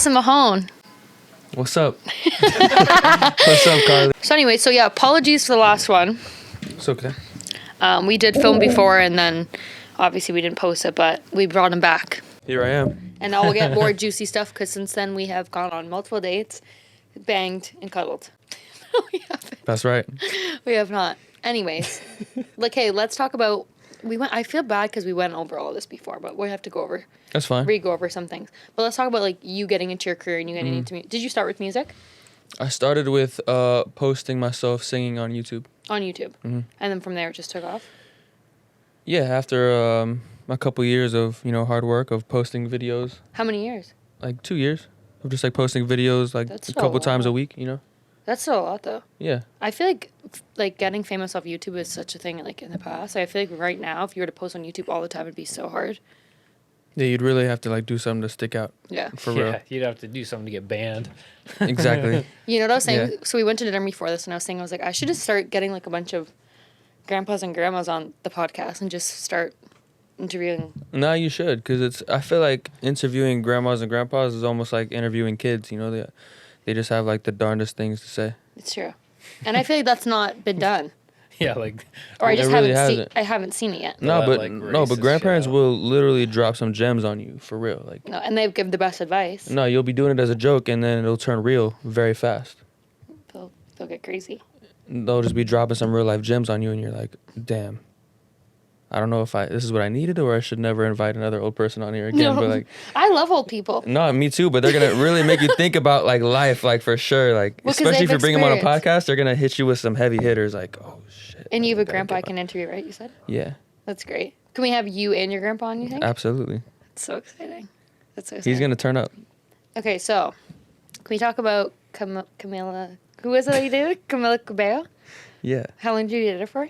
Mahone. What's up? What's up, Carly? So anyway, apologies for the last one. It's okay. We did film before, and then obviously we didn't post it, but we brought him back. Here I am. And now we'll get more juicy stuff, because since then we have gone on multiple dates, banged, and cuddled. We haven't. That's right. We have not. Anyways, hey, let's talk about... I feel bad because we went over all this before, but we have to go over... That's fine. Go over some things. But let's talk about, you getting into your career and you getting into... Did you start with music? I started with posting myself singing on YouTube. On YouTube. Mm-hmm. And then from there it just took off? Yeah, after a couple years of, hard work of posting videos. How many years? 2 years. Of just, posting videos, a couple times a week, That's still a lot, though. Yeah. I feel like getting famous off YouTube is such a thing, in the past. I feel like right now, if you were to post on YouTube all the time, it'd be so hard. Yeah, you'd really have to, do something to stick out. Yeah. For real. Yeah, you'd have to do something to get banned. Exactly. You know what I was saying? Yeah. So we went to dinner before this, and I was like, I should just start getting, a bunch of grandpas and grandmas on the podcast and just start interviewing. No, you should, because I feel like interviewing grandmas and grandpas is almost like interviewing kids, They just have, the darndest things to say. It's true. And I feel like that's not been done. Yeah, or I just I haven't seen it yet. No, but grandparents will literally drop some gems on you, for real. No, and they give the best advice. No, you'll be doing it as a joke, and then it'll turn real very fast. They'll get crazy. They'll just be dropping some real life gems on you, and you're like, damn. I don't know if this is what I needed, or I should never invite another old person on here again. No, but I love old people. No, me too. But they're gonna really make you think about life, for sure. Especially if you bring them on a podcast, they're gonna hit you with some heavy hitters. Oh shit. And you have a grandpa I can interview, right? You said. Yeah. That's great. Can we have you and your grandpa on? You think? Absolutely. That's so exciting. That's so exciting. He's gonna turn up. Okay, so can we talk about Camila? Who is it that you did? Camila Cabello. Yeah. How long did you date her for?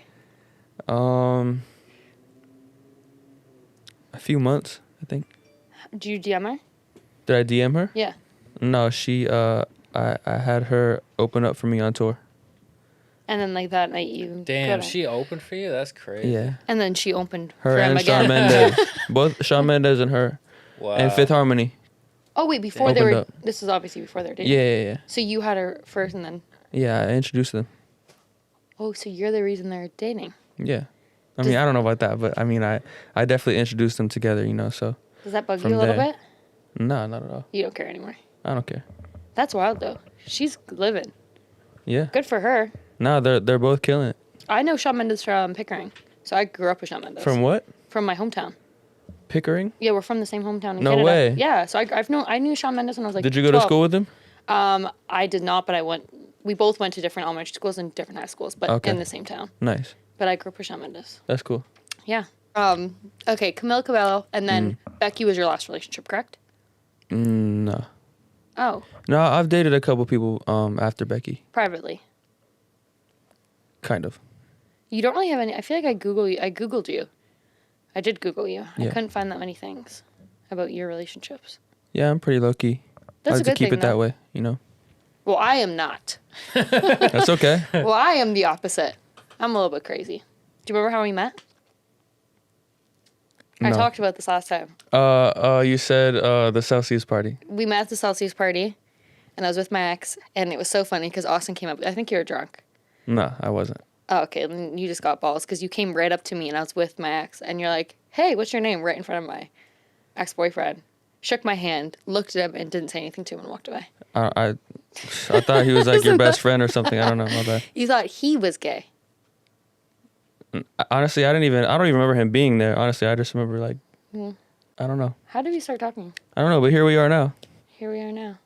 A few months, I think. Did you DM her? Did I DM her? Yeah. No, she. I had her open up for me on tour. And then that night you. Damn, she opened for you? That's crazy. Yeah. And then she opened her for him and again. Shawn Mendes. Both Shawn Mendes and her. Wow. And Fifth Harmony. Oh wait, before they were. Up. This is obviously before they were dating. Yeah. So you had her first, and then. Yeah, I introduced them. Oh, so you're the reason they're dating. Yeah. I don't know about that, but I definitely introduced them together, so. Does that bug you a little bit? No, not at all. You don't care anymore? I don't care. That's wild, though. She's living. Yeah. Good for her. No, they're both killing it. I know Shawn Mendes from Pickering, so I grew up with Shawn Mendes. From what? From my hometown. Pickering? Yeah, we're from the same hometown in No Canada. way. Yeah, so I knew Shawn Mendes when I was Did you go 12. to school with him? I did not, but we both went to different elementary schools and different high schools, but in the same town. Nice. But I grew up with Shawn Mendes. That's cool. Yeah. Okay, Camila Cabello, and then Becky was your last relationship, correct? No. Oh. No, I've dated a couple people after Becky. Privately. Kind of. You don't really have any. I feel like I Googled you. I did Google you. Yeah. I couldn't find that many things about your relationships. Yeah, I'm pretty low key. That's I like a good to keep thing, it that way, Well, I am not. That's okay. Well, I am the opposite. I'm a little bit crazy. Do you remember how we met? No. I talked about this last time. You said the Celsius party. We met at the Celsius party, and I was with my ex, and it was so funny because Austin came up. I think you were drunk. No, I wasn't. Oh, okay. Then you just got balls because you came right up to me, and I was with my ex, and you're like, "Hey, what's your name?" Right in front of my ex-boyfriend. Shook my hand, looked at him, and didn't say anything to him, and walked away. I thought he was your best friend or something. I don't know. My bad. You thought he was gay. Honestly, I don't even remember him being there. Honestly, I just remember I don't know. How did we start talking? I don't know, but here we are now. Here we are now.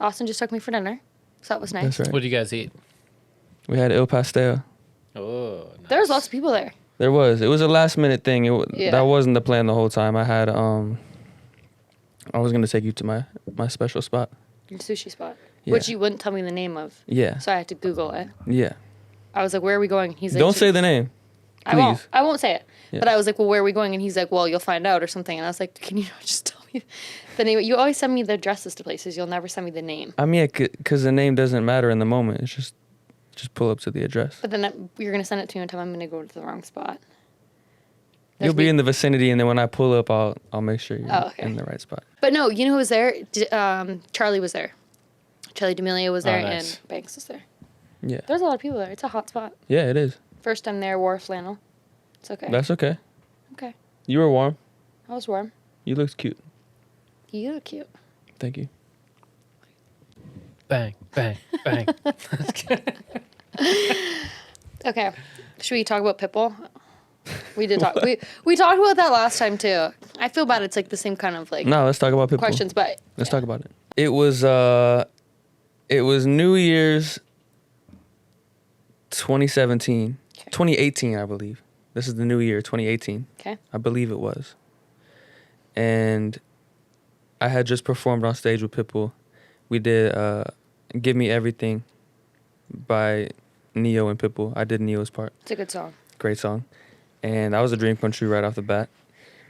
Austin just took me for dinner, so that was nice. That's right. What did you guys eat? We had Il Pastel. Oh, nice. There was lots of people there. There was. It was a last minute thing. That wasn't the plan the whole time. I had I was gonna take you to my special spot. Your sushi spot. Yeah. Which you wouldn't tell me the name of. Yeah. So I had to Google it. Yeah. I was like, where are we going? He's like, don't say the name. Please. I won't say it. Yeah. But I was like, well, where are we going? And he's like, well, you'll find out or something. And I was like, can you not just tell me the name? You always send me the addresses to places. You'll never send me the name. Because the name doesn't matter in the moment. It's just pull up to the address. But then you're going to send it to me and tell me I'm going to go to the wrong spot. You'll be in the vicinity, and then when I pull up, I'll make sure you're in the right spot. But no, you know who was there? Charlie was there. Charlie D'Amelio was there, nice. and Banks was there. Yeah. There's a lot of people there. It's a hot spot. Yeah, it is. First time there, wore a flannel. It's okay. That's okay. Okay. You were warm. I was warm. You looked cute. You look cute. Thank you. Bang, bang, bang. Okay. Should we talk about Pitbull? We did talk. we talked about that last time too. I feel bad. It's like the same kind of like No, let's talk about Pitbull. questions, but Let's talk about it. It was New Year's 2017. Okay. 2018, I believe. This is the new year, 2018. Okay. I believe it was. And I had just performed on stage with Pitbull. We did Give Me Everything by Neo and Pitbull. I did Neo's part. It's a good song. Great song. And that was a dream come true right off the bat.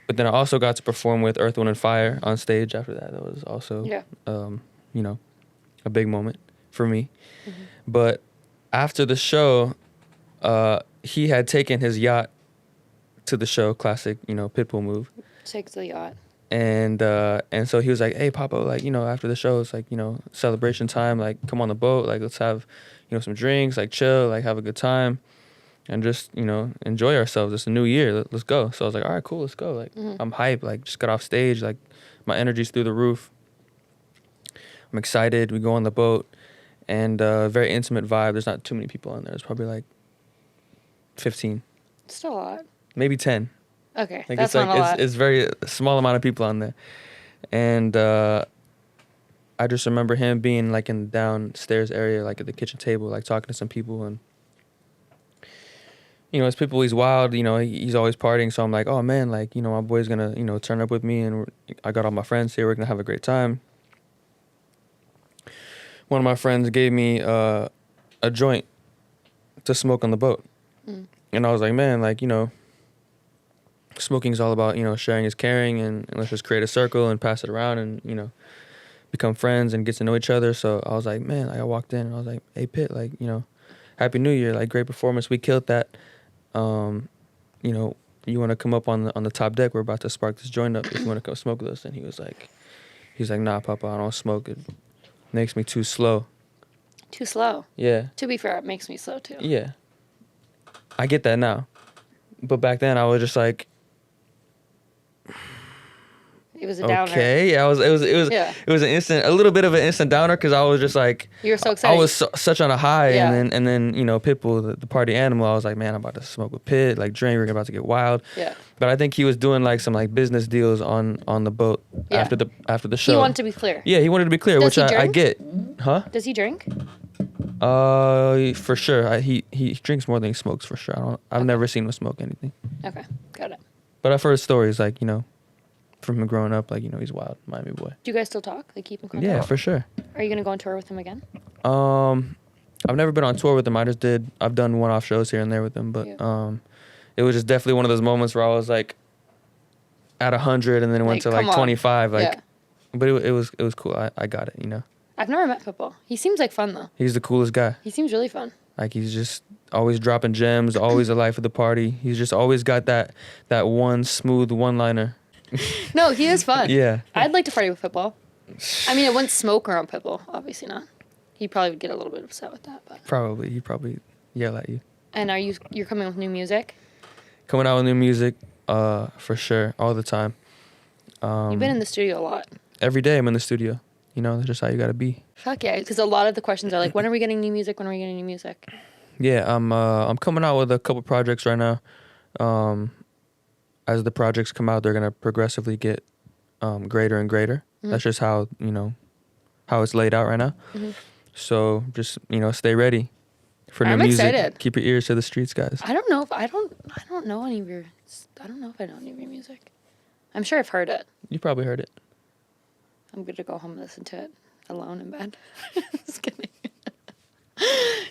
But then I also got to perform with Earth, Wind, and Fire on stage after that. That was also, a big moment for me. Mm-hmm. But after the show, he had taken his yacht to the show, classic, Pitbull move. Takes the yacht. And so he was like, hey, Papa, like, after the show, it's like, celebration time. Like, come on the boat. Like, let's have, some drinks, like, chill, like, have a good time. And just, enjoy ourselves. It's a new year. Let's go. So I was like, all right, cool, let's go. Like, I'm hyped. Like, just got off stage. Like, my energy's through the roof. I'm excited. We go on the boat. And very intimate vibe. There's not too many people on there. There's probably like 15. Still a lot. Maybe 10. Okay, like, that's it's like, not a lot. It's very small amount of people on there. And I just remember him being like in the downstairs area, like at the kitchen table, like talking to some people. And, as Pitbull, he's wild, he's always partying. So I'm like, oh man, like, my boy's gonna, turn up with me. And I got all my friends here. We're gonna have a great time. One of my friends gave me a joint to smoke on the boat. And I was like, man, like, smoking's all about, sharing is caring, and let's just create a circle and pass it around and, become friends and get to know each other. So I was like, man, I walked in and I was like, hey, Pitt, like, Happy New Year, like, great performance. We killed that. You want to come up on the top deck? We're about to spark this joint up if you want to come smoke with us. And he was like, nah, Papa, I don't smoke. It makes me too slow. Too slow? Yeah. To be fair, it makes me slow too. Yeah. I get that now. But back then I was just like, it was a downer. Okay, yeah, it was a little bit of an instant downer because I was just like, you were so excited. I was such on a high, Yeah. and then Pitbull, the party animal. I was like, man, I'm about to smoke with Pit, like drink, we're about to get wild. Yeah. But I think he was doing like some like business deals on the boat after the show. He wanted to be clear. Yeah, he wanted to be clear, Does which he I drink? get. Huh? Does he drink? For sure. He drinks more than he smokes for sure. I've never seen him smoke anything. Okay, got it. But I've heard stories like from him growing up, like he's wild, Miami boy. Do you guys still talk? Like keep in contact? Yeah, for sure. Are you gonna go on tour with him again? I've never been on tour with him. I've done one-off shows here and there with him, but it was just definitely one of those moments where I was like at 100 and then went Like, to like come on. 25, like. Yeah. But it was cool. I got it, I've never met Pitbull. He seems like fun though. He's the coolest guy. He seems really fun. Like he's just always dropping gems, always the life of the party. He's just always got that one smooth one-liner. No, he is fun. Yeah. I'd like to party with Pitbull. I mean, I wouldn't smoke around Pitbull. Obviously not. He probably would get a little bit upset with that, but. He'd probably yell at you. And you're coming with new music? Coming out with new music, for sure, all the time. You've been in the studio a lot. Every day I'm in the studio. That's just how you gotta be. Fuck yeah, because a lot of the questions are like, when are we getting new music? When are we getting new music? Yeah, I'm coming out with a couple projects right now. As the projects come out, they're gonna progressively get greater and greater. Mm-hmm. That's just how how it's laid out right now. Mm-hmm. So just stay ready for new music. I'm excited. Keep your ears to the streets, guys. I don't know if I don't know any of your. I don't know if I know any of your music. I'm sure I've heard it. You probably heard it. I'm gonna go home and listen to it alone in bed. Just kidding.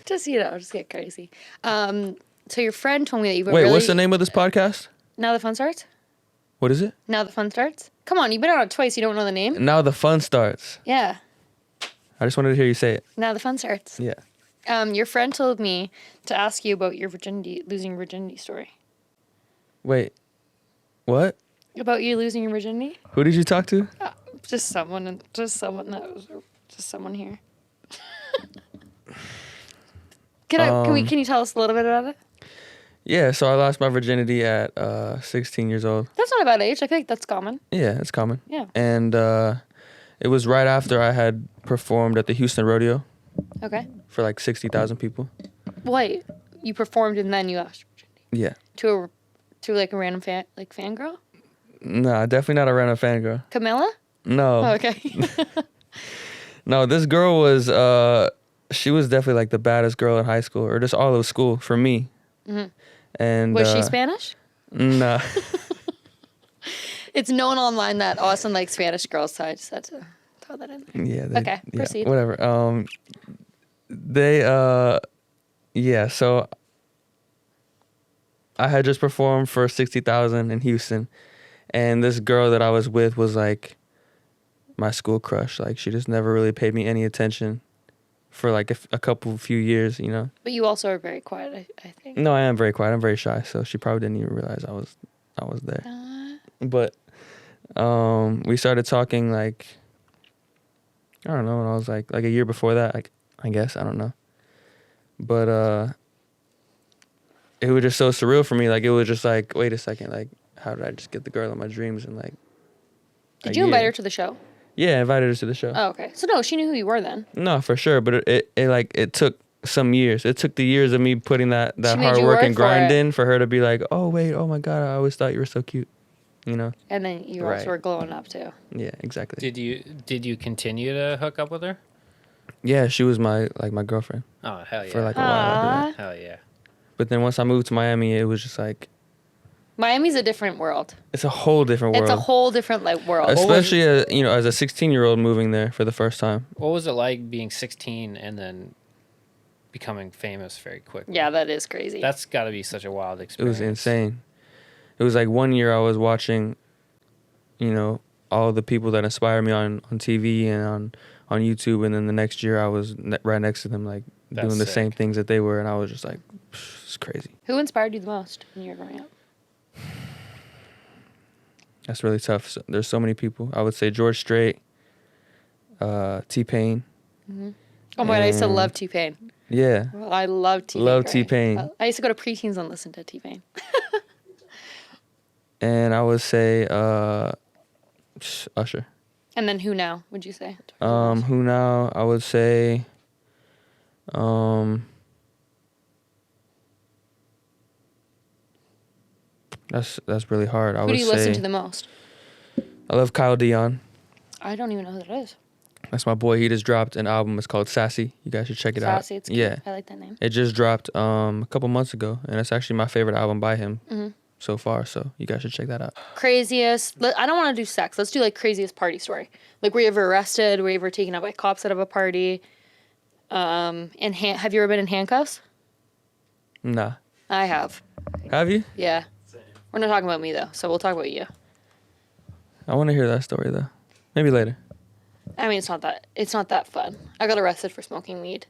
Just get crazy. So your friend told me that you've been Wait, what's the name of this podcast? Now the Fun Starts? What is it? Now the Fun Starts? Come on, you've been on it twice, you don't know the name? Now the Fun Starts. Yeah. I just wanted to hear you say it. Now the Fun Starts. Yeah. Your friend told me to ask you about your losing virginity story. Wait. What? About you losing your virginity? Who did you talk to? Just someone here. Can you tell us a little bit about it? Yeah, so I lost my virginity at 16 years old. That's not a bad age. I feel like that's common. Yeah, it's common. Yeah. And it was right after I had performed at the Houston Rodeo Okay. for like 60,000 people. Wait, you performed and then you lost your virginity Yeah. to like a random fangirl? Nah, definitely not a random fan girl. Camila? No. Oh, okay. No, this girl was, she was definitely like the baddest girl in high school or just all of school for me. Mm-hmm. And Was she Spanish? Nah. It's known online that Austin likes Spanish girls, so I just had to throw that in there. Yeah. Okay, proceed. Whatever. So I had just performed for 60,000 in Houston, and this girl that I was with was like my school crush. Like she just never really paid me any attention for like a few years, you know. But you also are very quiet, I think. No, I am very quiet. I'm very shy, so she probably didn't even realize I was there. But we started talking like I don't know, when I was like a year before that, I guess, I don't know. But it was just so surreal for me. Like it was just like, wait a second, like how did I just get the girl in my dreams and like Did you invite her to the show? Yeah, I invited her to the show. Oh, okay. So no, she knew who you were then. No, for sure, but it took some years. It took the years of me putting that hard work and grind in for her to be like, oh wait, oh my God, I always thought you were so cute, you know. And then you also were glowing up too. Yeah, exactly. Did you continue to hook up with her? Yeah, she was my girlfriend. Oh hell yeah! For like a while after that. Hell yeah! But then once I moved to Miami, it was just like Miami's a different world. it's a whole different world. It's a whole different world. Especially as a 16-year-old moving there for the first time. What was it like being 16 and then becoming famous very quickly? Yeah, that is crazy. That's got to be such a wild It experience. was insane. It was like one year I was watching, you know, all the people that inspired me on TV and on YouTube, and then the next year I was right next to them, like doing the same things that they were, and I was just like, it's crazy. Who inspired you the most when you were growing up? That's really tough. So, there's so many people. I would say George Strait, T-Pain. Mm-hmm. Oh my God, I used to love T-Pain. Yeah. Well, I love T-Pain. Love T-Pain. I used to go to preteens and listen to T-Pain. And I would say Usher. And then who now, would you say? Who now? I would say that's really hard. Who do you listen to the most? I love Kyle Dion. I don't even know who that is. That's my boy. He just dropped an album. It's called Sassy. You guys should check it out. Sassy, it's cute. Yeah. I like that name. It just dropped a couple months ago, and it's actually my favorite album by him so far. So you guys should check that out. Craziest. I don't want to do sex. Let's do like craziest party story. Like, were you ever arrested? Were you ever taken out by cops out of a party? Have you ever been in handcuffs? Nah. I have. Have you? Yeah. We're not talking about me though, so we'll talk about you. I want to hear that story though. Maybe later. I mean, it's not that fun. I got arrested for smoking weed,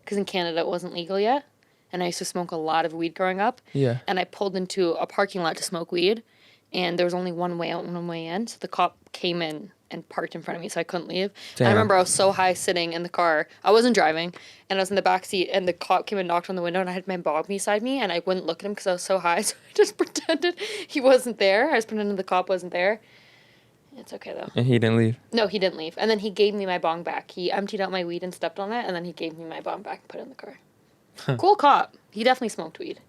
because in Canada it wasn't legal yet, and I used to smoke a lot of weed growing up. Yeah. And I pulled into a parking lot to smoke weed, and there was only one way out and one way in, so the cop came in and parked in front of me, so I couldn't leave. And I remember I was so high sitting in the car. I wasn't driving, and I was in the back seat, and the cop came and knocked on the window, and I had my bong beside me, and I wouldn't look at him because I was so high, so I just pretended he wasn't there. I just pretended the cop wasn't there. It's okay, though. And he didn't leave? No, he didn't leave. And then he gave me my bong back. He emptied out my weed and stepped on it, and then he gave me my bong back and put it in the car. Cool cop. He definitely smoked weed.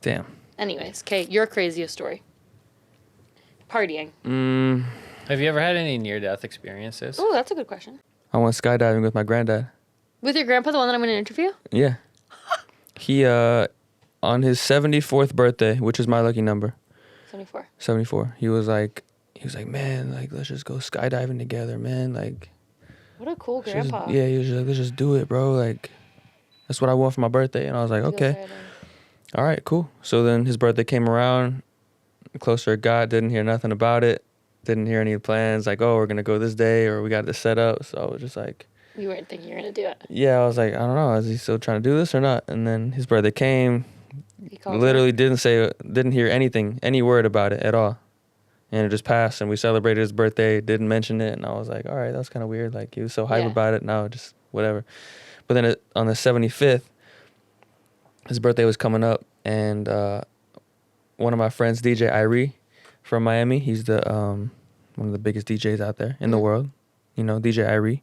Damn. Anyways, okay, your craziest story. Partying. Have you ever had any near-death experiences? Oh, that's a good question. I went skydiving with my granddad. With your grandpa, the one that I'm going to interview? Yeah. He, on his 74th birthday, which is my lucky number. 74. 74. He was like, man, like, let's just go skydiving together, man. Like, What a cool grandpa. he was just like, let's just do it, bro. Like, that's what I want for my birthday. And I was like, okay. All right, cool. So then his birthday came around. Closer it got, didn't hear nothing about it. Didn't hear any plans, like, oh, we're going to go this day or we got this set up. So I was just like. You weren't thinking you were going to do it. Yeah, I was like, I don't know. Is he still trying to do this or not? And then his birthday came. called Literally didn't hear any word about it at all. And it just passed, and we celebrated his birthday, didn't mention it, and I was like, all right, that's kind of weird. Like, he was so hype about it, now just whatever. But then on the 75th, his birthday was coming up, and one of my friends, DJ Irie from Miami, he's the one of the biggest DJs out there in the world. You know, DJ Irie,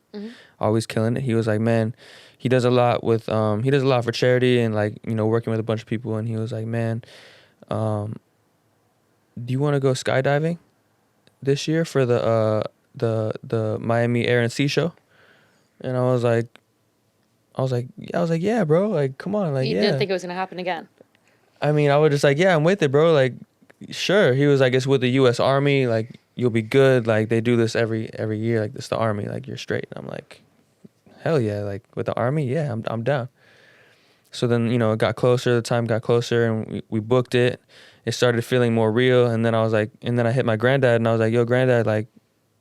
always killing it. He was like, man, he does a lot for charity and like, you know, working with a bunch of people. And he was like, man, do you want to go skydiving this year for the Miami Air and Sea Show? And I was like, yeah, bro. Like, come on, like, You yeah. didn't think it was gonna happen again. I mean, I was just like, yeah, I'm with it, bro. Like, sure. He was like, it's with the U.S. Army. Like, you'll be good. Like, they do this every year. Like, it's the Army. Like, you're straight. And I'm like, hell yeah. Like, with the Army, yeah, I'm down. So then, you know, it got closer. The time got closer, and we booked it. It started feeling more real. And then I was like, and then I hit my granddad, and I was like, yo, granddad, like,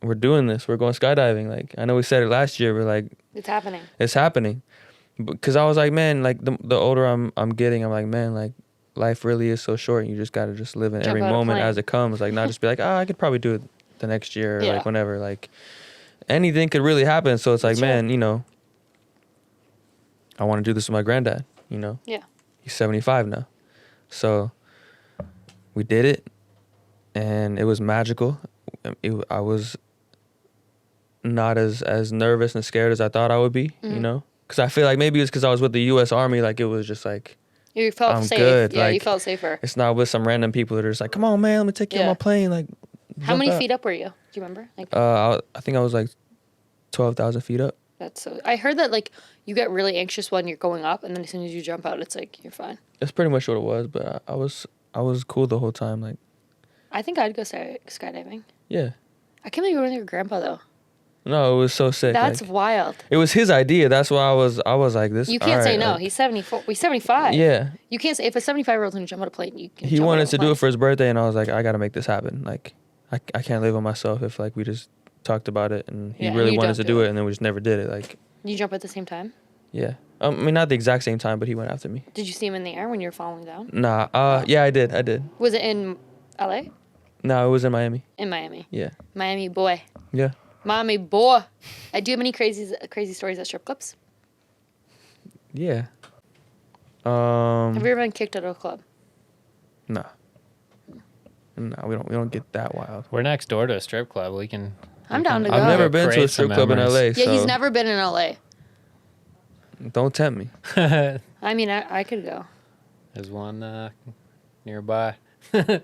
we're doing this. We're going skydiving. Like, I know we said it last year, but like, It's happening. It's happening. Because I was like, man, like the older I'm getting, I'm like, man, like, life really is so short. You just got to just live in every moment as it comes. Like, not just be like, I could probably do it the next year or like whenever. Like, anything could really happen. So it's like, man, you know, I want to do this with my granddad, you know? Yeah. He's 75 now. So we did it, and it was magical. I was not as nervous and scared as I thought I would be, you know? Because I feel like maybe it's because I was with the U.S. Army. Like, it was just like, you felt I'm safe. good. Yeah, like, you felt safer. It's not with some random people that are just like, come on, man, let me take you on my plane. Like, how many feet up were you? Do you remember? Like, I think I was like 12,000 feet up. That's so. I heard that like you get really anxious when you're going up, and then as soon as you jump out, it's like you're fine. That's pretty much what it was. But I was cool the whole time. Like, I think I'd go skydiving. Yeah. I can't believe you were with your grandpa though. No, it was so sick. That's like, wild. It was his idea. That's why I was like this. You can't say no. Like, He's 74. He's 75. Yeah. You can't say if a 75-year-old's gonna jump on a plane. You can. He wanted to do it for his birthday, and I was like, I gotta make this happen. Like, I can't live on myself if like we just talked about it, and he really wanted to do it, and then we just never did it. Like. You jump at the same time? Yeah. I mean, not the exact same time, but he went after me. Did you see him in the air when you were falling down? Nah. Yeah, I did. Was it in LA? No, it was in Miami. In Miami. Yeah. Miami boy. Yeah. Miami boy. I do have any crazy stories at strip clubs? Yeah. Have you ever been kicked out of a club? Nah. No, we don't get that wild. We're next door to a strip club. I'm down to go. I've never been to a strip club in LA. Yeah, he's never been in LA. Don't tempt me. I mean, I could go. There's one nearby. Do you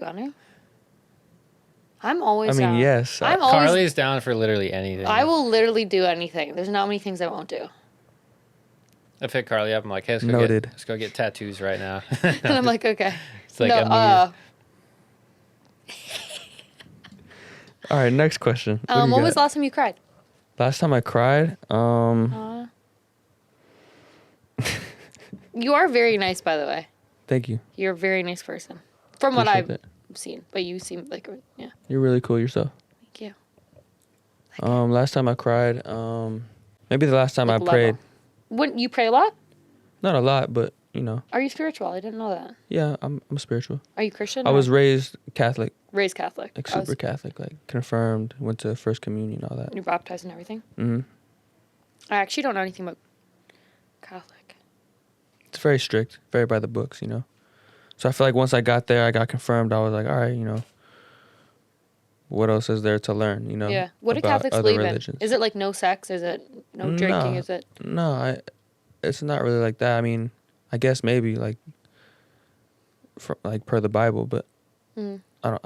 want to? I'm always down. Yes. I'm always. Carly's down for literally anything. I will literally do anything. There's not many things I won't do. I pick Carly up. I'm like, hey, let's go get tattoos right now. And I'm like, okay. It's like All right, next question. What was the last time you cried? Last time I cried? You are very nice, by the way. Thank you. You're a very nice person. From what Appreciate I've that. seen. But you seem like, yeah. You're really cool yourself. Thank you. Last time I cried, maybe the last time I prayed. Wouldn't you pray a lot? Not a lot, but, you know. Are you spiritual? I didn't know that. Yeah, I'm spiritual. Are you Christian? I was raised Catholic. Raised Catholic. Like super Catholic, like confirmed, went to First Communion, all that. You're baptized and everything? Mm-hmm. I actually don't know anything about Catholic. It's very strict, very by the books, you know. So I feel like once I got there, I got confirmed. I was like, all right, you know, what else is there to learn, you know? Yeah. What do Catholics believe in? Is it like no sex? Is it no drinking? Is it? No, it's not really like that. I mean, I guess maybe like, per the Bible, but I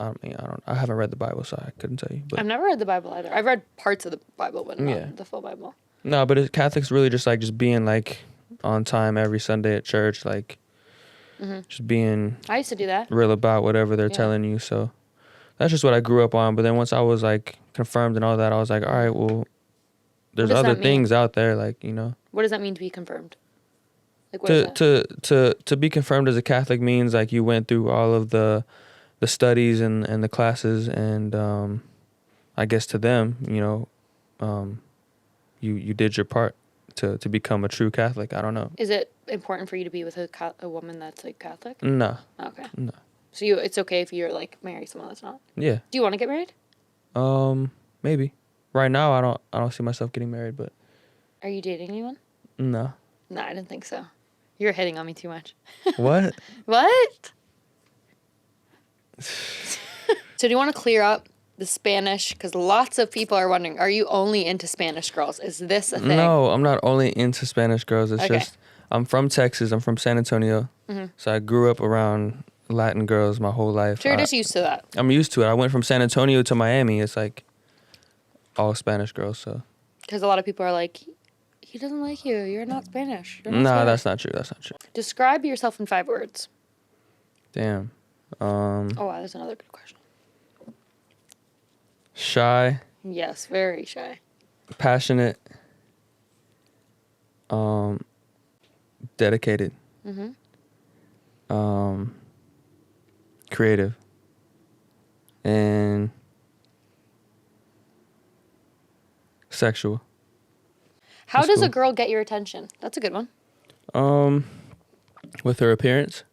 haven't read the Bible, so I couldn't tell you. But I've never read the Bible either. I've read parts of the Bible, but not the full Bible. No, but Catholics really just being like on time every Sunday at church, like just being. I used to do that. Real about whatever they're telling you. So that's just what I grew up on. But then once I was like confirmed and all that, I was like, all right, well, there's other things out there, like, you know. What does that mean to be confirmed? Like, what is that? To be confirmed as a Catholic means like you went through all of the studies and the classes, and I guess to them, you know, you did your part to become a true Catholic. I don't know. Is it important for you to be with a woman that's like Catholic? No. Okay. No. So it's okay if you're like marry someone that's not? Yeah. Do you want to get married? Maybe. Right now, I don't see myself getting married, but. Are you dating anyone? No. No, I didn't think so. You're hitting on me too much. What? What? So do you want to clear up the Spanish? Because lots of people are wondering, are you only into Spanish girls? Is this a thing? No, I'm not only into Spanish girls. It's Okay. just, I'm from Texas. I'm from San Antonio. Mm-hmm. So I grew up around Latin girls my whole life. So you're just used to that. I'm used to it. I went from San Antonio to Miami. It's like all Spanish girls, so. Because a lot of people are like, he doesn't like you. You're not Spanish. You're not Nah, Spanish. that's not true. That's not true. Describe yourself in 5 words. Damn. Oh, wow, that's another good question. Shy, Yes, very shy. passionate, dedicated, creative, and sexual. How That's does a cool. girl get your attention? That's a good one. With her appearance.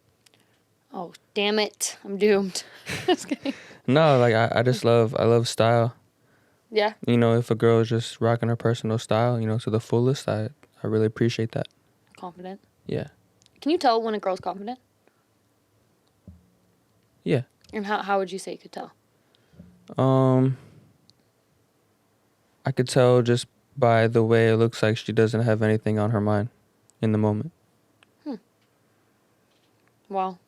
Oh, damn it. I'm doomed. Just kidding. No, like I love style. Yeah. You know, if a girl is just rocking her personal style, you know, to the fullest, I really appreciate that. Confident. Yeah. Can you tell when a girl's confident? Yeah. And how would you say you could tell? I could tell just by the way it looks like she doesn't have anything on her mind in the moment. Well,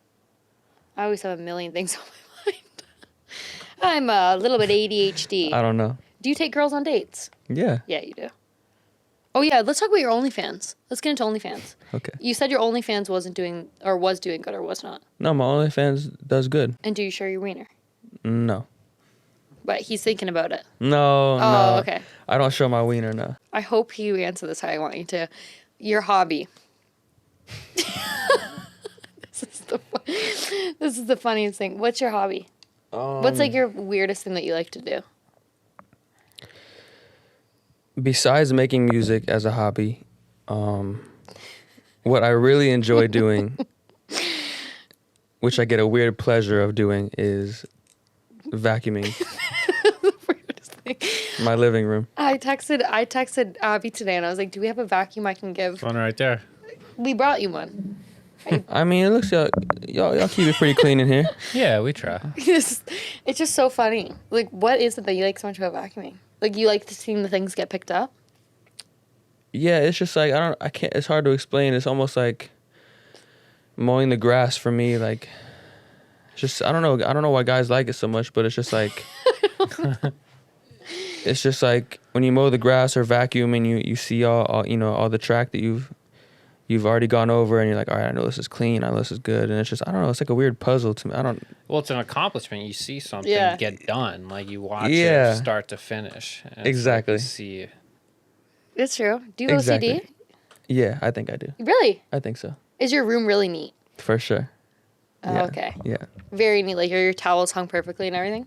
I always have a million things on my mind. I'm a little bit ADHD. I don't know. Do you take girls on dates? Yeah. Yeah, you do. Oh, yeah, let's talk about your OnlyFans. Let's get into OnlyFans. Okay. You said your OnlyFans was doing good or was not. No, my OnlyFans does good. And do you show your wiener? No. But he's thinking about it. No. Oh, okay. I don't show my wiener, no. I hope you answer this how I want you to. Your hobby. This is the funniest thing. What's your hobby? What's like your weirdest thing that you like to do? Besides making music as a hobby, what I really enjoy doing, which I get a weird pleasure of doing, is vacuuming The weirdest thing. my living room. I texted Abby today and I was like, "Do we have a vacuum I can give?" One right there. We brought you one. I mean, it looks y'all keep it pretty clean in here. Yeah, we try. It's just so funny. Like, what is it that you like so much about vacuuming? Like, you like seeing the things get picked up? Yeah, it's just like I can't. It's hard to explain. It's almost like mowing the grass for me. Like, just I don't know why guys like it so much, but it's just like it's just like when you mow the grass or vacuum and you see all you know all the track that you've already gone over and you're like, all right, I know this is clean, I know this is good, and it's just I don't know. It's like a weird puzzle to me. Well, it's an accomplishment. You see something Yeah. get done, like you watch Yeah. it start to finish. And it's Exactly. Like you see. It's true. Do you have Exactly. OCD? Yeah, I think I do. Really? I think so. Is your room really neat? For sure. Oh, Yeah. okay. Yeah. Very neat. Like, are your towels hung perfectly and everything?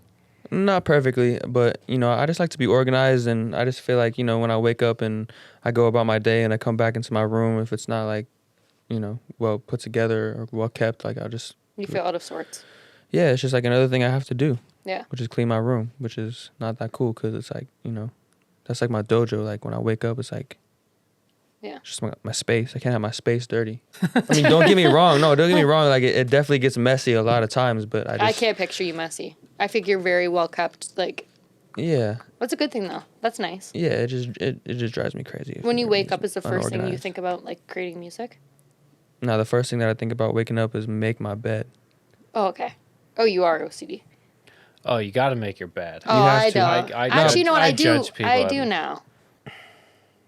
Not perfectly, but you know, I just like to be organized, and I just feel like, you know, when I wake up and I go about my day and I come back into my room, if it's not like, you know, well put together or well kept, like You feel out of sorts. yeah, it's just like another thing I have to do, Yeah. which is clean my room, which is not that cool because it's like, you know, that's like my dojo. Like when I wake up, it's like, Yeah. just my space. I can't have my space dirty. I mean, don't get me wrong. No, don't get me wrong. Like it definitely gets messy a lot of times, but I can't picture you messy. I think you're very well kept. Like, yeah, that's a good thing, though. That's nice. yeah. It just drives me crazy. When you you're wake just up, is the first thing you unorganized. think about, like, creating music? No, the first thing that I think about waking up is make my bed. Oh, okay. Oh, you are OCD. Oh, you got to make your bed. Oh, have I to. don't. I Actually, you know what? I I do. judge people I on- do now.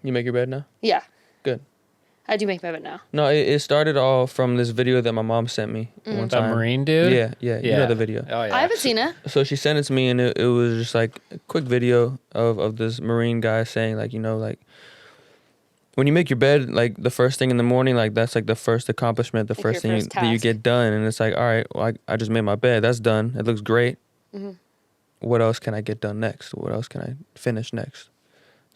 You make your bed now? Yeah. Good. I do make my bed now. No, it started all from this video that my mom sent me one The time. Marine dude? Yeah. You know the video. Oh, yeah. I haven't seen it. So she sent it to me, and it was just like a quick video of this Marine guy saying, like, you know, like when you make your bed, like the first thing in the morning, like that's like the first accomplishment, the Like first your thing first that you task. get done, and it's like, all right, well, I just made my bed, that's done, it looks great. Mm-hmm. What else can I get done next? What else can I finish next?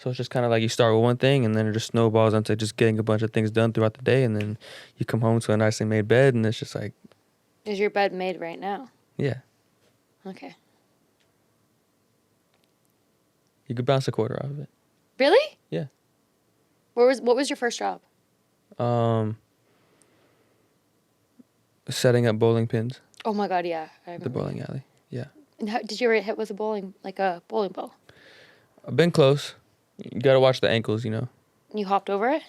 So it's just kind of like you start with one thing and then it just snowballs into just getting a bunch of things done throughout the day, and then you come home to a nicely made bed and it's just like. Is your bed made right now? Yeah. Okay. You could bounce a quarter out of it. Really? Yeah. What was your first job? Setting up bowling pins. Oh my God, yeah. I The remember. bowling alley. Yeah. And how, did you ever hit with a bowling ball? I've been close. You gotta watch the ankles, you know. You hopped over it?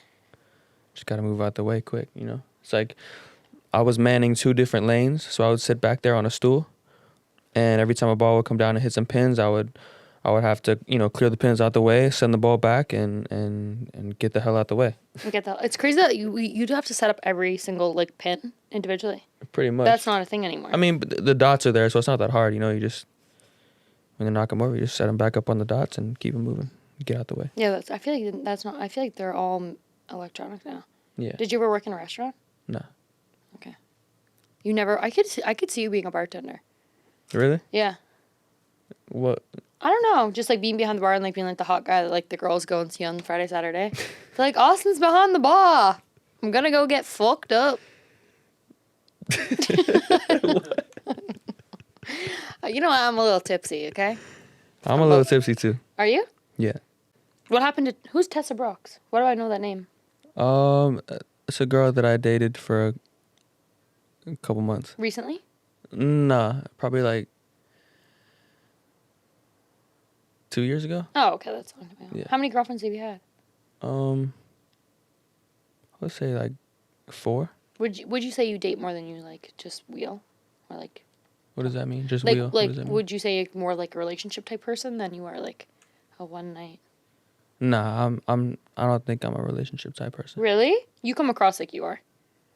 Just gotta move out the way quick, you know. It's like I was manning 2 different lanes, so I would sit back there on a stool, and every time a ball would come down and hit some pins, I would have to, you know, clear the pins out the way, send the ball back, and get the hell out the way. I get that. It's crazy that you do have to set up every single like pin individually. Pretty much. That's not a thing anymore. I mean, but the dots are there, so it's not that hard, you know. You just when you knock them over, you just set them back up on the dots and keep them moving. Get out the way. Yeah, I feel like that's not. I feel like they're all electronic now. Yeah. Did you ever work in a restaurant? No. Okay. You never. I could see you being a bartender. Really? Yeah. What? I don't know. Just like being behind the bar and like being like the hot guy that like the girls go and see on Friday, Saturday. They're like, Austin's behind the bar. I'm gonna go get fucked up. You know, I'm a little tipsy. Okay. I'm a little tipsy too. Are you? Yeah. What happened to who's Tessa Brooks? Why do I know that name? It's a girl that I dated for a couple months. Recently? Nah, probably like 2 years ago. Oh, okay, that's long ago. Yeah. How many girlfriends have you had? Let's say like 4. Would you say you date more than you like just wheel, or like What does that mean? Just like wheel? What like does that mean? would you say you're more like a relationship type person than you are like a one night? Nah, I don't think I'm a relationship type person. Really? You come across like you are.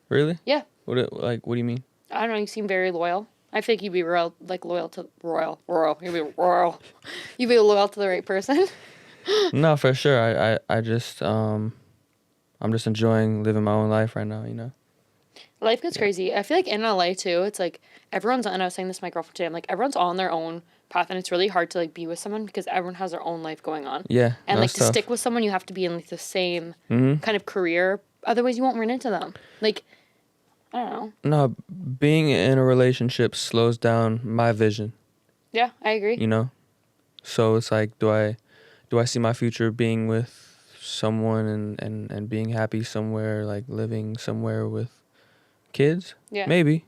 Really? Yeah. What do you mean? I don't know. You seem very loyal. I think you'd be loyal to royal. You'd be royal. You'd be loyal to the right person. No, for sure. I just I'm just enjoying living my own life right now, you know. Life gets crazy. I feel like in LA too, it's like everyone's, and I was saying this to my girlfriend today, I'm like, everyone's on their own path, and it's really hard to like be with someone because everyone has their own life going on. Yeah. And like that's to tough. stick with someone, you have to be in like the same Mhm. kind of career. Otherwise, you won't run into them. Like, I don't know. No, being in a relationship slows down my vision, Yeah, I agree. you know? So it's like, do I see my future being with someone and being happy somewhere, like living somewhere with kids? Yeah. Maybe.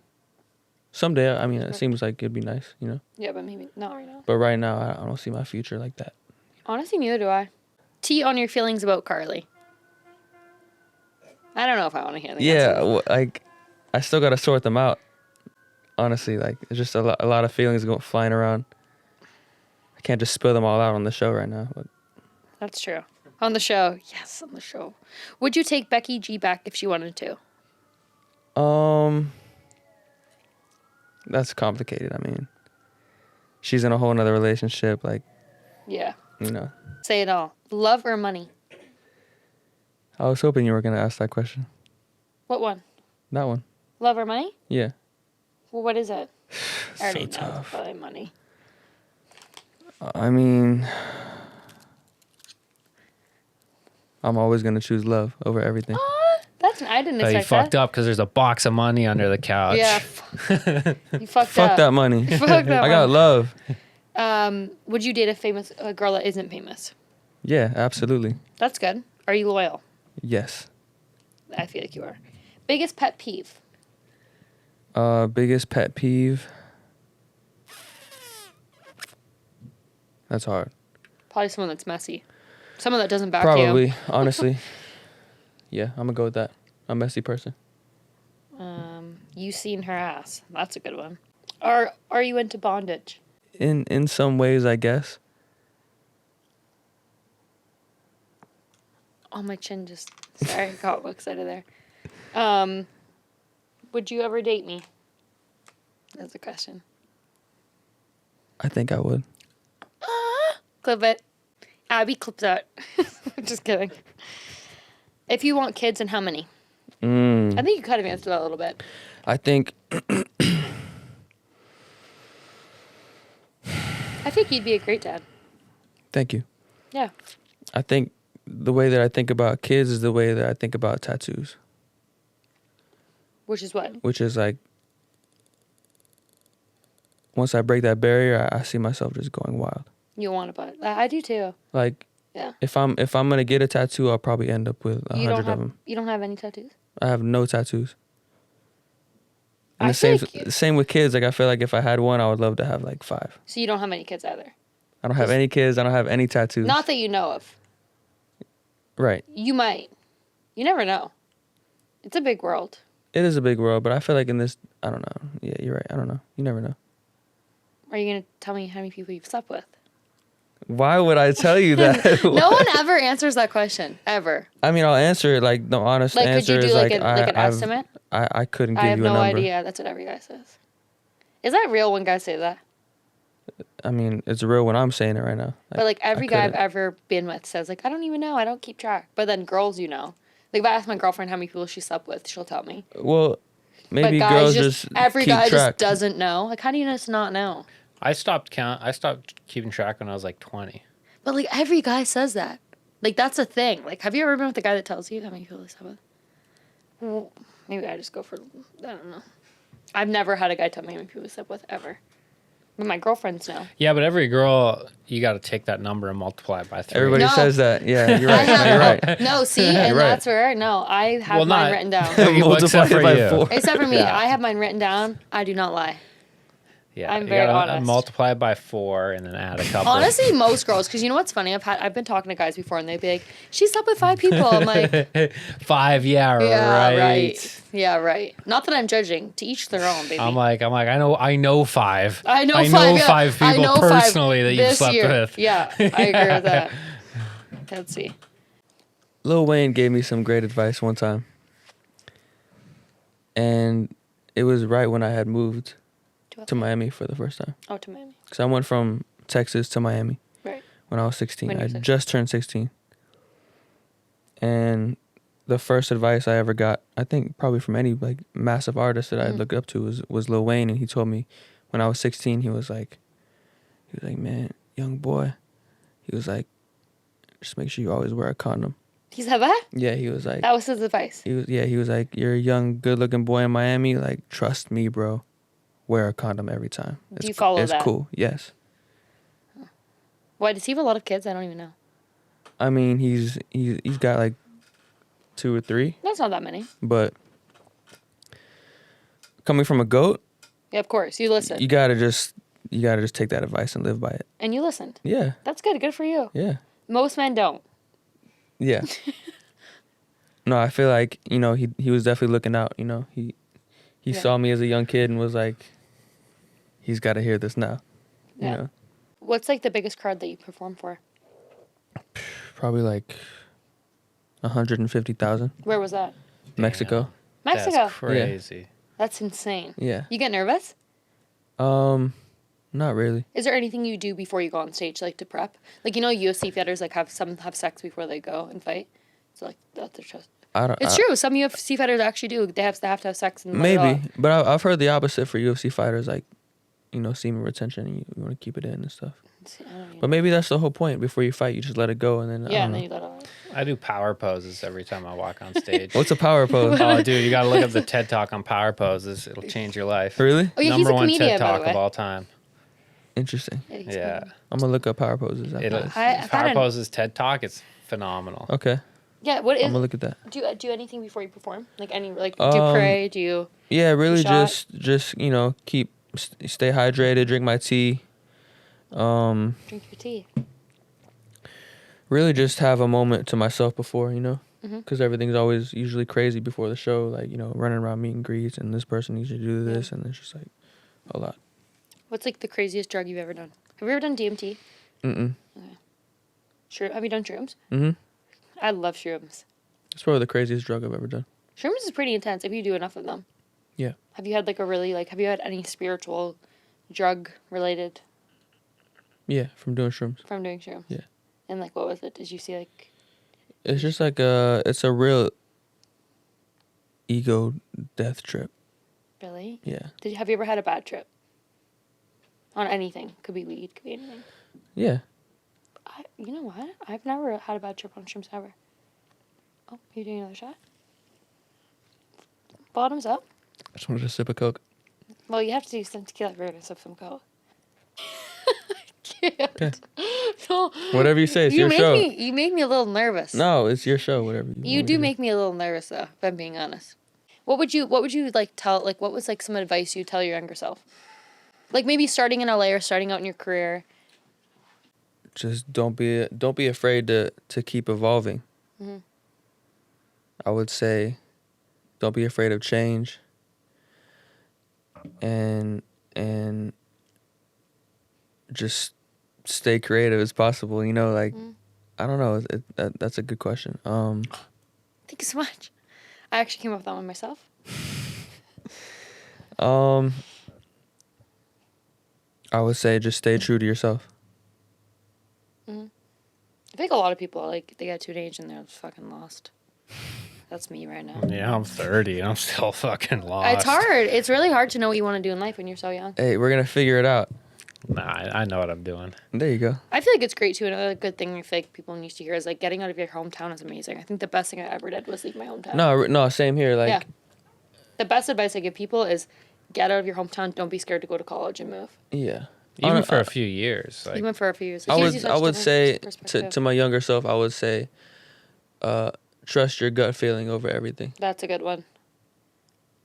Someday, I mean, it seems like it'd be nice, you know? Yeah, but maybe not right now. But right now, I don't see my future like that. Honestly, neither do I. Tea on your feelings about Carly. I don't know if I want to hear the Yeah, answer. like, I still got to sort them out. Honestly, like, it's just a lot of feelings flying around. I can't just spill them all out on the show right now. But That's true. On the show. Yes, on the show. Would you take Becky G back if she wanted to? That's complicated. I mean, she's in a whole nother relationship, like, Yeah. you know. Say it all. Love or money? I was hoping you were going to ask that question. What one? That one. Love or money? Yeah. Well, what is it? I already know. tough. It's probably money. I mean, I'm always going to choose love over everything. I didn't You expect fucked that. up because there's a box of money under the couch. Yeah. You fucked Fuck up. that money. Fuck that I got money. love. Would you date a girl that isn't famous? Yeah, absolutely. That's good. Are you loyal? Yes. I feel like you are. Biggest pet peeve? Biggest pet peeve. That's hard. Probably someone that's messy. Someone that doesn't back Probably, honestly. Yeah, I'm gonna go with that. I'm a messy person. You seen her ass. That's a good one. Are you into bondage? In some ways, I guess. Oh, my chin just... Sorry, I got excited there. Would you ever date me? That's a question. I think I would. Clip it. Abby, clip that. Just kidding. If you want kids, and how many? I think you kind of answered that a little bit. I think I think you'd be a great dad. Thank you. Yeah. I think the way that I think about kids is the way that I think about tattoos. Which is what? Which is like, once I break that barrier, I see myself just going wild. You want to buy it. I do too. Like, yeah. If I'm gonna get a tattoo, I'll probably end up with 100 of them. You don't have any tattoos? I have no tattoos. And the same with kids. Like, I feel like if I had one, I would love to have like 5. So you don't have any kids either? I don't have any kids. I don't have any tattoos. Not that you know of. Right. You might. You never know. It's a big world. It is a big world, but I feel like in this, I don't know. Yeah, you're right. I don't know. You never know. Are you going to tell me how many people you've slept with? Why would I tell you that? No one ever answers that question, ever. I mean, I'll answer it. Like, the honest like, answer could you do is like, like, an estimate? I couldn't give you a number. I have no idea. That's what every guy says. Is that real when guys say that? I mean, it's real when I'm saying it right now. But like every guy I've ever been with says like, I don't even know. I don't keep track. But then girls, you know. Like if I ask my girlfriend how many people she slept with, she'll tell me. Well, maybe girls just every keep guy track. just doesn't know. Like how do you just not know? I stopped keeping track when I was like 20. But like every guy says that. Like that's a thing. Like have you ever been with a guy that tells you how many people he slept with? Well, maybe I just go for, I don't know. I've never had a guy tell me how many people he slept with ever. But my girlfriends know. Yeah, but every girl, you got to take that number and multiply it by 3. Everybody says that. Yeah, you're right. You're right. No, see, and that's where, I have mine written down. Multiply it by 4. Except for me, I have mine written down. I do not lie. Yeah, I'm very honest. Multiply it by 4 and then add a couple. Honestly, most girls, because you know what's funny? I've been talking to guys before, and they'd be like, "She slept with 5 people." I'm like, 5, yeah, right. Yeah, right. Not that I'm judging. To each their own, baby. I'm like, I know 5. I know 5 people personally that you've slept with. Yeah, I agree with that. Let's see. Lil Wayne gave me some great advice one time, and it was right when I had moved to Miami for the first time. Oh, to Miami. Because I went from Texas to Miami when I was 16. I just turned 16. And the first advice I ever got, I think probably from any like massive artist that I look up to was Lil Wayne. And he told me when I was 16, he was like, man, young boy. He was like, just make sure you always wear a condom. He said that? Yeah, he was like. That was his advice. He was like, you're a young, good-looking boy in Miami. Like, trust me, bro. Wear a condom every time. Do you follow that? It's cool. Yes. Why does he have a lot of kids? I don't even know. I mean, he's got like 2 or 3. That's not that many. But coming from a goat, yeah, of course, you listen. You gotta just take that advice and live by it. And you listened. Yeah. That's good. Good for you. Yeah. Most men don't. Yeah. No, I feel like he was definitely looking out. He saw me as a young kid and was like, he's got to hear this now. Yeah. You know? What's like the biggest crowd that you perform for? Probably like 150,000. Where was that? Mexico. Damn. Mexico. That's crazy. Yeah. That's insane. Yeah. You get nervous? Not really. Is there anything you do before you go on stage, like to prep? Like UFC fighters, like have sex before they go and fight. So like that's their trust. It's true. Some UFC fighters actually do. They have to have sex. And maybe, but I've heard the opposite for UFC fighters, like, semen retention, and you want to keep it in and stuff. But maybe that's the whole point. Before you fight, you just let it go, and then and then you let it out. I do power poses every time I walk on stage. What's a power pose? Oh, dude, you got to look up the TED Talk on power poses. It'll change your life. Really? Oh, yeah, Number he's a 1 comedian, TED by the Talk way. of all time. Interesting. Yeah. I'm gonna look up power poses. Power poses TED Talk. It's phenomenal. Okay. Yeah. What is? I'm gonna look at that. Do you do anything before you perform? Like do you pray? Do you? Yeah, really, just stay hydrated. Drink my tea. Drink your tea. Really, just have a moment to myself before, Mm-hmm. because everything's always usually crazy before the show. Like running around meet and greets, and this person needs to do this, and it's just like a lot. What's like the craziest drug you've ever done? Have you ever done DMT? Mm-mm. Okay. Sure. Have you done shrooms? Mm-hmm. I love shrooms. It's probably the craziest drug I've ever done. Shrooms is pretty intense if you do enough of them. Yeah. Have you had have you had any spiritual drug related? Yeah, from doing shrooms. From doing shrooms? Yeah. And what was it? Did you see It's just like it's a real ego death trip. Really? Yeah. Have you ever had a bad trip? On anything. Could be weed, could be anything. Yeah. You know what? I've never had a bad trip on shrooms ever. Oh, you doing another shot? Bottoms up. I just wanted a sip of Coke. Well, you have to do some tequila if you're gonna sip some Coke. I can't. Okay. No. Whatever you say, it's your show. You make me a little nervous. No, it's your show. Whatever you do make me a little nervous, though. If I'm being honest. What would you like tell? Like, what was like some advice you tell your younger self? Like maybe starting in LA or starting out in your career. Just don't be afraid to keep evolving. Mm-hmm. I would say, don't be afraid of change. And just stay creative as possible. You know, like I don't know. That's a good question. Thank you so much. I actually came up with that one myself. I would say just stay true to yourself. Mm-hmm. I think a lot of people like they get to an age and they're just fucking lost. That's me right now. Yeah, I'm 30. I'm still fucking lost. It's hard. It's really hard to know what you want to do in life when you're so young. Hey, we're gonna figure it out. Nah, I know what I'm doing. There you go. I feel like it's great too. Another good thing I feel like people need to hear is like getting out of your hometown is amazing. I think the best thing I ever did was leave my hometown. No, same here. Like, yeah. The best advice I give people is get out of your hometown. Don't be scared to go to college and move. Yeah. Even for a few years. Like, even for a few years. I would say to my younger self, I would say, trust your gut feeling over everything. That's a good one.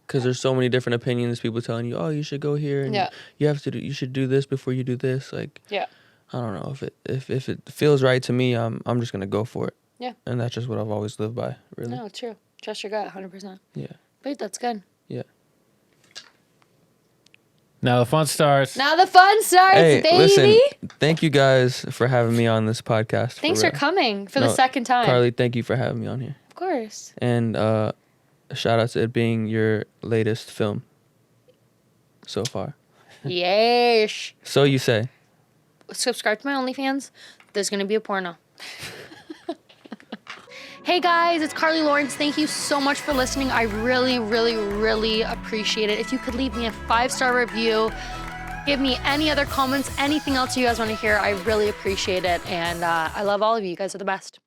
Because there's so many different opinions. People telling you, oh, you should go here, and you should do this before you do this. Like, yeah. I don't know if it feels right to me. I'm just gonna go for it. Yeah. And that's just what I've always lived by. Really. No, it's true. Trust your gut, 100%. Yeah. Wait, that's good. Yeah. Now the fun starts. Hey, baby. Listen, thank you guys for having me on this podcast. Thanks for coming for the second time. Carly, thank you for having me on here. Of course. And shout out to it being your latest film so far. Yes. So you say. Subscribe to my OnlyFans. There's going to be a porno. Hey guys, it's Carly Lawrence. Thank you so much for listening. I really, really, really appreciate it. If you could leave me a 5-star review, give me any other comments, anything else you guys want to hear, I really appreciate it. And I love all of you. You guys are the best.